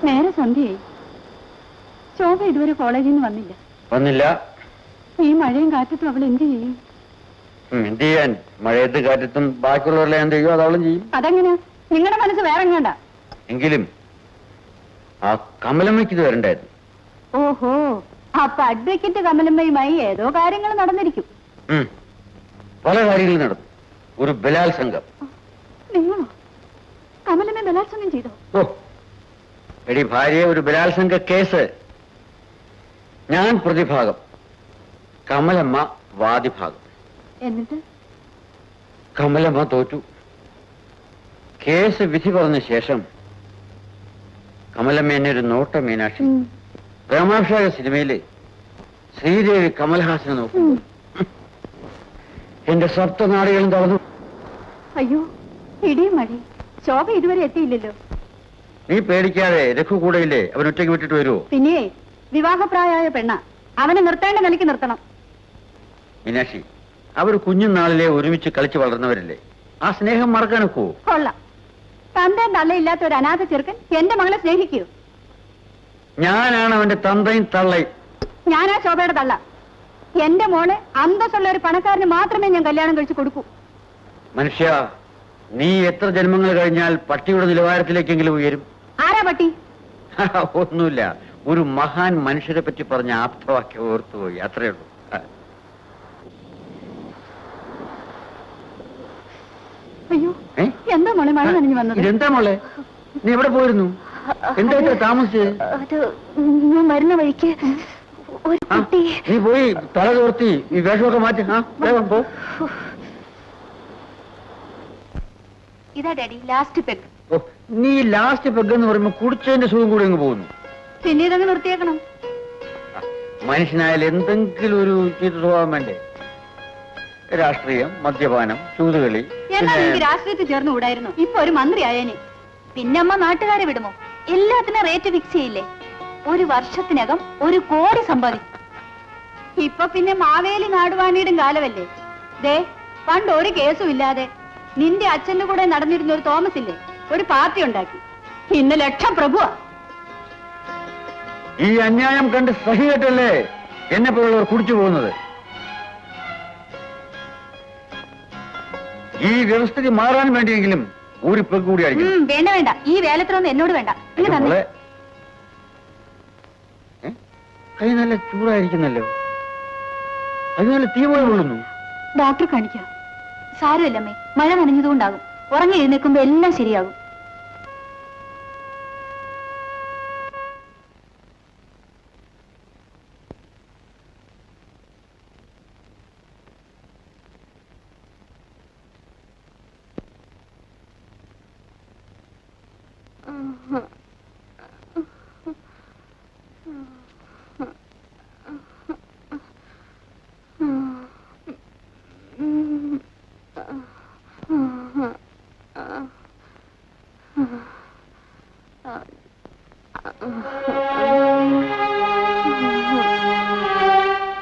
നേരെ സന്ധ്യയായി. ശോഭ ഇതുവരെ കോളേജിൽ നിന്ന് വന്നില്ല. ഈ മഴയും കാറ്റത്തും അവൾ എന്ത് ചെയ്യും? എന്ത് ചെയ്യാൻ? മഴയത്ത് കാറ്റത്തും ബാക്കിയുള്ളവരെല്ലാം എന്ത് ചെയ്യും? അതവളും ചെയ്യും. അതെങ്ങനെയാ? നിങ്ങളുടെ മനസ്സ് വേറെ എങ്ങാണ്ട. എങ്കിലും ആ കമലമ്മയ്ക്ക് ഇത് വരണ്ടായിരുന്നു. ഓഹോ, അപ്പൊ അഡ്വക്കേറ്റ് കമലമ്മയുമായി ഏതോ കാര്യങ്ങൾ നടന്നിരിക്കും. പല കാര്യങ്ങളും നടന്നു. ഒരു ബലാത്സംഗം. നിങ്ങളോ? കമലമ്മ ബലാത്സംഗം ചെയ്തോ? ഓ എടി ഭാര്യയെ, ഒരു ബലാത്സംഗ കേസ്. ഞാൻ പ്രതിഭാഗം, കമലമ്മ വാദിഭാഗം. എന്നിട്ട് കമലമ്മ തോറ്റു. കേസ് വിധി പറഞ്ഞ ശേഷം കമലമ്മ എന്നെ ഒരു നോട്ട മീനാക്ഷി. പ്രേമാഭിഷേക സിനിമയിലെ ശ്രീദേവി കമൽഹാസനെ നോക്കുന്നു. എന്റെ സപ്തനാടികളും തളർന്നു. അയ്യോ, ഇടിയും മഴ. ശോഭ ഇതുവരെ എത്തിയില്ലല്ലോ. നീ പേടിക്കാതെ, രഘു കൂടെയില്ലേ? അവൻ ഒറ്റയ്ക്ക് വിട്ടിട്ട് വരുമോ? പിന്നെ വിവാഹപ്രായമായ പെണ്ണ, അവനെ നിർത്തേണ്ട നിലയ്ക്ക് നിർത്തണം. മീനാക്ഷി, അവർ കുഞ്ഞുനാളിലെ ഒരുമിച്ച് കളിച്ചു വളർന്നവരല്ലേ? ആ സ്നേഹം മറക്കാനൊക്കോ? കൊള്ളാം. തന്തയും തള്ളയില്ലാത്ത ഒരു അനാഥ ചെറുക്കൻ എന്റെ മകളെ സ്നേഹിക്കൂ? ഞാനാണ് അവന്റെ തന്തയും തള്ളയും. ഞാനാ ശോഭയുടെ തള്ള. എന്റെ മോളെ അന്തസ്സുള്ള ഒരു പണക്കാരന് മാത്രമേ ഞാൻ കല്യാണം കഴിച്ചു കൊടുക്കൂ. മനുഷ്യ, നീ എത്ര ജന്മങ്ങൾ കഴിഞ്ഞാൽ പട്ടിയുടെ നിലവാരത്തിലേക്കെങ്കിലും ഉയരും. ആരാ പട്ടി? ഒന്നുമില്ല, ഒരു മഹാൻ മനുഷ്യരെ പറ്റി പറഞ്ഞ ആപ്തവാക്യം ഓർത്തുപോയി, അത്രയേ ഉള്ളൂ. അയ്യോ, എന്താ മോളെ മഴ നനഞ്ഞു വന്നത്? എന്താ മോളെ, നീ എവിടെ പോയിരുന്നു? എന്താ ഇത്ര താമസിച്ചത്? ഞാൻ വരുന്ന വഴിക്ക് ഒരു കുട്ടി. നീ പോയി തല തോർത്തി ഈ വേഷമൊക്കെ മാറ്റി വേഗം പോ. ഇതാ ഡാഡി ലാസ്റ്റ് പെഗ്. നീ ലാസ്റ്റ് പെഗ് എന്ന് പറയുമ്പോ കുടിച്ചതിന്റെ സുഖം കൂടി അങ്ങ് പോകുന്നു. പിന്നെ ഇതങ്ങ് നിർത്തിയേക്കണം. മനുഷ്യനായാലും എന്തെങ്കിലും ഒരു ചീത്ത സ്വഭാവം വേണ്ടേ? രാഷ്ട്രീയം, മദ്യപാനം, ചൂതുകളി. എന്നാൽ എനിക്ക് രാഷ്ട്രീയത്തിൽ ചേർന്ന് കൂടായിരുന്നു. ഇപ്പൊ ഒരു മന്ത്രി ആയേനെ. പിന്നെ അമ്മ നാട്ടുകാരെ വിടുമോ? എല്ലാത്തിനും റേറ്റ് ഫിക്സ് ചെയ്യില്ലേ? ഒരു വർഷത്തിനകം 1 കോടി സമ്പാദിക്കും. ഇപ്പൊ പിന്നെ മാവേലി നാടുവാണിയുടെ കാലമല്ലേ? ദേ, പണ്ട് ഒരു കേസും ഇല്ലാതെ നിന്റെ അച്ഛന്റെ കൂടെ നടന്നിരുന്ന ഒരു തോമസ് ഇല്ലേ, ഒരു പാർട്ടി ഉണ്ടാക്കി. ഇന്ന് ലക്ഷം പ്രഭുവാ. ഈ അന്യായം കണ്ട് സഹികെട്ടല്ലേ എന്നെ പോലുള്ളവർ കുടിച്ചു പോകുന്നത്. ഈ വ്യവസ്ഥിതി മാറാൻ വേണ്ടിയെങ്കിലും ഒരു പെഗ് കൂടി അടിക്കും. വേണ്ട വേണ്ട, ഈ വേലത്തിലൊന്നും എന്നോട് വേണ്ട. കൈ നല്ല ചൂടായിരിക്കുന്നല്ലോ. അത് നല്ല തീ പോലെ കൊള്ളുന്നു. ഡോക്ടറെ കാണിക്കാം. സാരമില്ലമ്മേ, മഴ നനഞ്ഞതുകൊണ്ടാകും. ഉറങ്ങി എഴുന്നേൽക്കുമ്പോ എല്ലാം ശരിയാകും.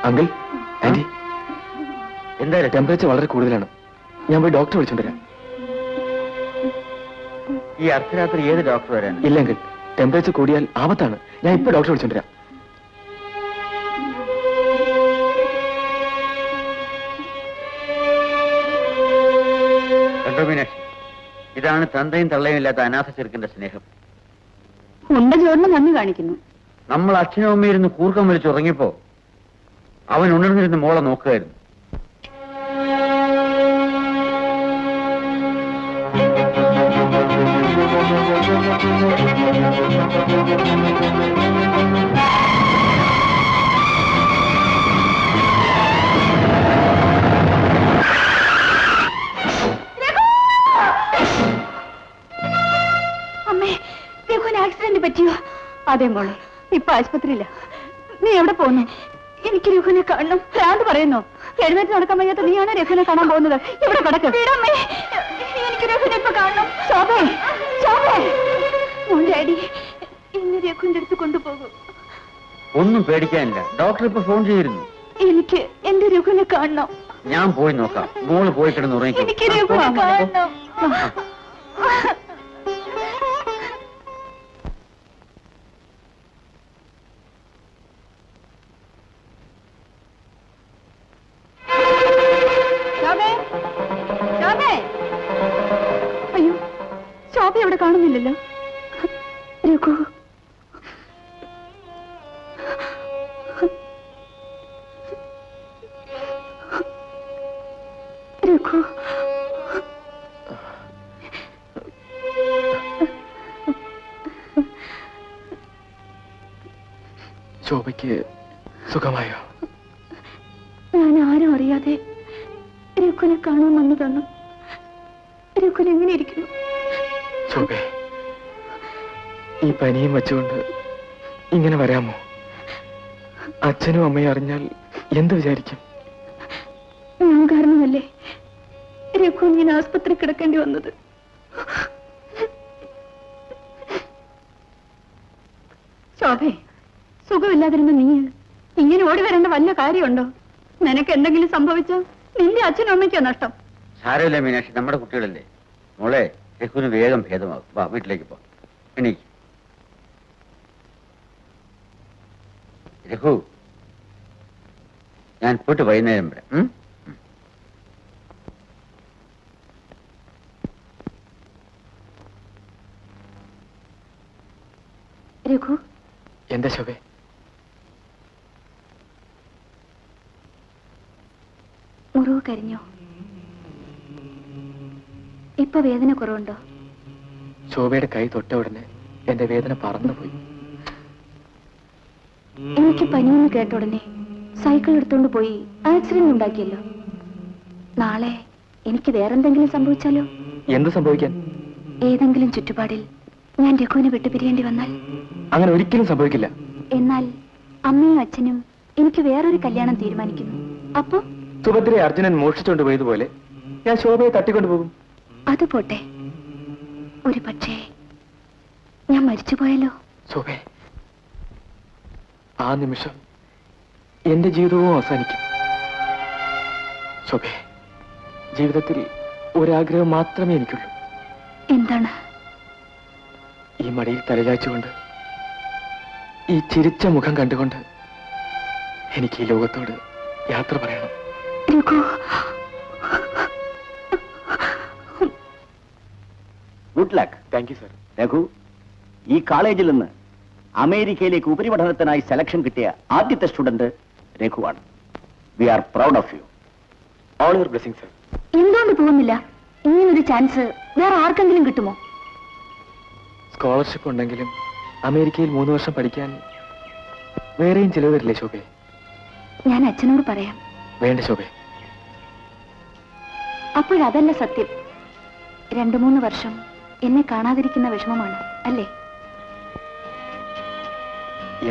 അങ്കിൾ, ആന്റി, എന്തായാലും ടെമ്പറേച്ചർ വളരെ കൂടുതലാണ്. ഞാൻ പോയി ഡോക്ടറെ വിളിച്ചോണ്ടിരാം. ഈ അർദ്ധരാത്രി ഏത് ഡോക്ടർ വരാൻ? ഇല്ല അങ്കിൾ, ടെമ്പറേച്ചർ കൂടിയാൽ ആപത്താണ്. ഞാൻ ഇപ്പൊ ഡോക്ടറെ വിളിച്ചോണ്ടിരാം. കണ്ടോ മീനാക്ഷി, ഇതാണ് തന്തയും തള്ളയും ഇല്ലാത്ത അനാഥ ചെറുക്കന്റെ സ്നേഹം. ഉണ്ട ചോറിന് നന്ദി കാണിക്കുന്നു. നമ്മൾ അച്ഛനും അമ്മയിരുന്ന് കൂർക്കം വിളിച്ചുറങ്ങിയപ്പോ അവൻ ഉണർന്നിരുന്ന് മോളെ നോക്കുകയായിരുന്നു. അമ്മേ, രഘുവിന് ആക്സിഡന്റ് പറ്റിയോ? അതെ മോളെ, ഇപ്പൊ ആശുപത്രിയില്ല. നീ എവിടെ പോകുന്നു? എനിക്ക് രഘുവിനെ കാണണം. ഭ്രാന്ത് പറയുന്നു. എഴുന്നേറ്റ് നടക്കാൻ വയ്യാത്ത നീയാണ് രഘുവിനെ കാണാൻ പോകുന്നത്. ഇവിടെ കിടക്ക്. എനിക്ക് രഘുവിനെ ഇപ്പൊ കാണണം. ശോഭേ, ശോഭേ, ഡാഡി എന്നെ രഘുവിന്റെ അടുത്ത് കൊണ്ടുപോകൂ. ഒന്നും പേടിക്കാനില്ല, ഡോക്ടർ ഇപ്പൊ ഫോൺ ചെയ്തിരുന്നു. എനിക്ക് എന്റെ രഘുവിനെ കാണണം. ഞാൻ പോയി നോക്കാം. മോള് പോയി കിടന്ന് ഉറങ്ങിക്കോ. എനിക്ക് രഘുവിനെ കാണണം. രഘു, രഘു, ശോഭയ്ക്ക് സുഖമായോ? ഞാൻ ആരും അറിയാതെ രഘുവിനെ കാണാൻ വന്നതാണ്. രഘുവിന് എങ്ങനെ ഇരിക്കുന്നു? ശോഭേ, ഈ പനിയും വെച്ചുകൊണ്ട് ഇങ്ങനെ വരാമോ? അച്ഛനും അമ്മയും അറിഞ്ഞാൽ എന്ത് വിചാരിക്കും? ഞാൻ കാരണമല്ലേ രഘു ഇങ്ങനെ ആസ്പത്രി കിടക്കേണ്ടി വന്നത്. ശോഭേ, സുഖമില്ലാതിരുന്ന നീ ഇങ്ങനെ ഓടി വരേണ്ട വല്ല കാര്യമുണ്ടോ? നിനക്ക് എന്തെങ്കിലും സംഭവിച്ചോ? നിന്റെ അച്ഛനും അമ്മയ്ക്കോ നഷ്ടം? സാരമില്ല മീനാക്ഷി, നമ്മുടെ കുട്ടികളല്ലേ. മോളെ, രഘുവിന് വേഗം ഭേദമാകും. വാ, വീട്ടിലേക്ക് പോ. എണീക്ക്. രഘു, ഞാൻ പോയിട്ട് വൈകുന്നേരം വരാം. രഘു, എന്താ ശോഭേ? മുറിവ് കരിഞ്ഞോ? ഇപ്പൊ വേദന കുറവുണ്ടോ? ശോഭയുടെ കൈ തൊട്ട ഉടനെ എന്റെ വേദന പറന്നുപോയി. എനിക്ക് പനിയെന്ന് കേട്ട ഉടനെ സൈക്കിൾ എടുത്തോണ്ട് പോയി ആക്സിഡന്റ് ഉണ്ടാക്കിയല്ലോ. നാളെ എനിക്ക് വേറെന്തെങ്കിലും സംഭവിച്ചാലോ? എന്ത് സംഭവിക്കാൻ? ഏതെങ്കിലും ചുറ്റുപാടിൽ ഞാൻ രഘുവിനെ വിട്ടുപിരിയേണ്ടി വന്നാൽ? അങ്ങനെ ഒരിക്കലും സംഭവിക്കില്ല. എന്നാൽ അമ്മയും അച്ഛനും എനിക്ക് വേറൊരു കല്യാണം തീരുമാനിക്കുന്നു. അപ്പോ സുഭദ്രയെ അർജുനൻ മോഷിച്ചുകൊണ്ട് പോയതുപോലെ ഞാൻ ശോഭയെ തട്ടിക്കൊണ്ടുപോകും. അത് പോട്ടെ, ഒരു പക്ഷേ ഞാൻ മരിച്ചുപോയല്ലോ. ശോഭേ, ആ നിമിഷം എന്റെ ജീവിതവും അവസാനിക്കും. ശോഭേ, ജീവിതത്തിൽ ഒരാഗ്രഹം മാത്രമേ എനിക്കുള്ളൂ. എന്താണ്? ഈ മടിയിൽ തലചാച്ചുകൊണ്ട്, ഈ ചിരിച്ച മുഖം കണ്ടുകൊണ്ട് എനിക്ക് ഈ ലോകത്തോട് യാത്ര പറയണം. Raghu, good luck. Thank you sir. Raghu, ഈ കോളേജിൽ നിന്ന് അമേരിക്കയിലേക്ക് ഉപരിപഠനത്തിനായി സെലക്ഷൻ കിട്ടിയ ആദ്യത്തെ സ്റ്റുഡന്റ് രഘുവാണ്. We are proud of you. All your blessing sir. എന്തുകൊണ്ട് പോകുന്നില്ല? ഇങ്ങനൊരു ചാൻസ് വേറെ ആർക്കെങ്കിലും കിട്ടുമോ? സ്കോളർഷിപ്പ് ഉണ്ടെങ്കിലും അമേരിക്കയിൽ 3 വർഷം പഠിക്കാൻ വേറെയും ചിലവ് വരില്ലേ ശോഭേ? ഞാൻ അച്ഛനോട് പറയാം. വേണ്ട ശോഭേ. അപ്പോഴതല്ല സത്യം. 2-3 വർഷം എന്നെ കാണാതിരിക്കുന്ന വിഷമമാണ് അല്ലേ?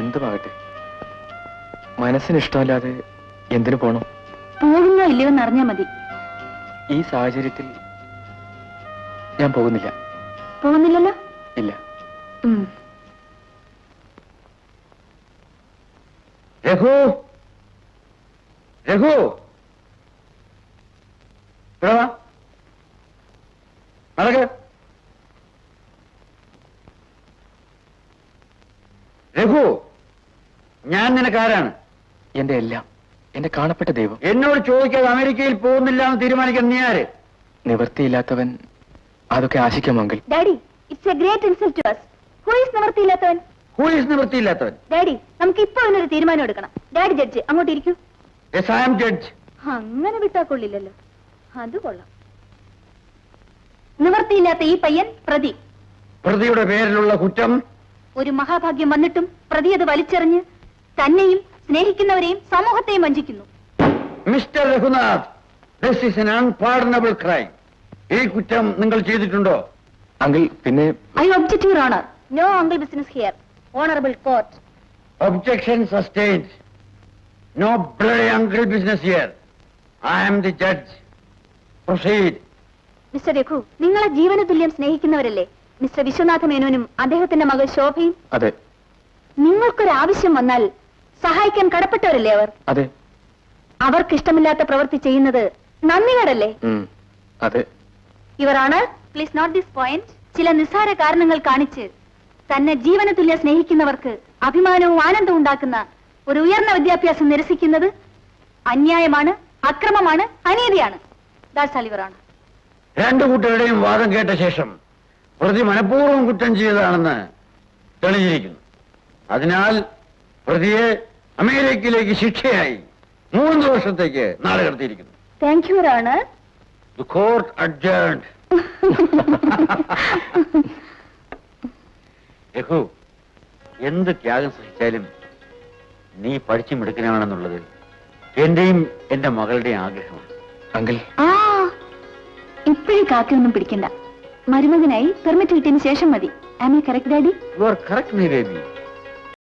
എന്തുമാകട്ടെ, മനസ്സിന് ഇഷ്ടമല്ലാതെ എന്തിനു പോണം? പോകുന്നോ ഇല്ലയോ എന്നറിഞ്ഞാ മതി. ഈ സാഹചര്യത്തിൽ ഞാൻ പോകുന്നില്ല. പോകുന്നില്ലല്ലോ? ഇല്ല. രഘു, രഘു, ഇവിടെ വാ. നടക്ക്. രഘു, ഞാൻ നിനക്കാരാണ്? എന്റെ എല്ലാം, എന്റെ കാണപ്പെട്ട ദൈവം. എന്നോട് ചോദിക്കാതെ അമേരിക്കയിൽ പോകുന്നില്ല എന്ന് തീരുമാനിക്കാൻ നീ ആര്? നിവൃത്തിയില്ലാത്തവൻ അതൊക്കെ ആശിക്കാമെങ്കിൽ. Daddy, it's a great insult to us. Who is നിവൃത്തിയില്ലാത്തവൻ? ഹൂ ഈസ് നിവൃത്തിയില്ലാത്തവൻ? ഡാഡി, നമുക്ക് ഇപ്പൊ അതിനൊരു തീരുമാനം എടുക്കണം. ഡാഡി ജഡ്ജ്, അങ്ങോട്ട് ഇരിക്കൂ. Yes, I am judge. അങ്ങനെ വിട്ടാ കൊള്ളില്ലല്ലോ. അത് കൊള്ളാം. നിവൃത്തിയില്ലാത്ത ഈ പയ്യൻ പ്രതി. പ്രതിയുടെ പേരിലുള്ള കുറ്റം? ഒരു മഹാഭാഗ്യം വന്നിട്ടും പ്രതി അത് വലിച്ചെറിഞ്ഞ് തന്നെയും സ്നേഹിക്കുന്നവരെയും സമൂഹത്തെയും വഞ്ചിക്കുന്നു. Mister Raghunath, this is an unpardonable crime. ഈ കുറ്റം നിങ്ങൾ ചെയ്തിട്ടുണ്ടോ? അങ്കിൾ, പിന്നെ I object your honour. No uncle business here. Honourable court. Objection sustained. No bloody uncle business here. I am the judge. Proceed. Mister Raghu, നിങ്ങളെ ജീവന തുല്യം സ്നേഹിക്കുന്നവരല്ലേ മിസ്റ്റർ വിശ്വനാഥ മേനോനും അദ്ദേഹത്തിന്റെ മകൾ ശോഭയും? അതെ. നിങ്ങൾക്കൊരാവശ്യം വന്നാൽ സഹായിക്കാൻ കടപ്പെട്ടവരല്ലേ അവർ? അതെ. അവർക്ക് ഇഷ്ടമില്ലാത്ത പ്രവൃത്തി ചെയ്യുന്നത് നന്ദികേടല്ലേ? അതെ. Your honour, please note this point. ചില നിസ്സാര കാരണങ്ങൾ കാണിച്ച് തന്നെ ജീവന തുല്യം സ്നേഹിക്കുന്നവർക്ക് അഭിമാനവും ആനന്ദവും ഉണ്ടാക്കുന്ന ഒരു ഉയർന്ന വിദ്യാഭ്യാസം നിരസിക്കുന്നത് അന്യായമാണ്, അക്രമമാണ്, അനീതിയാണ്. That's all your honour. രണ്ടു കൂട്ടരുടെയും വാദം കേട്ട ശേഷം പ്രതി മനഃപൂർവ്വം കുറ്റം ചെയ്തതാണെന്ന് തെളിഞ്ഞിരിക്കുന്നു. അതിനാൽ പ്രതിയെ അമേരിക്കയിലേക്ക് ശിക്ഷയായി 3 വർഷത്തേക്ക് നാട് കടത്തിയിരിക്കുന്നു. Thank you honour. The court adjourned. രഘു, എന്ത് ത്യാഗം സഹിച്ചാലും നീ പഠിച്ചു മിടുക്കനാണെന്നുള്ളത് എന്റെയും എന്റെ മകളുടെയും ആഗ്രഹമാണ്. അങ്കിൾ, ആ ഇപ്പോഴും കാക്കയൊന്നും പിടിക്കണ്ട. മരുമകനായി പെർമിറ്റ് കിട്ടിയതിന് ശേഷം മതി. Am I correct daddy? You are correct, my baby.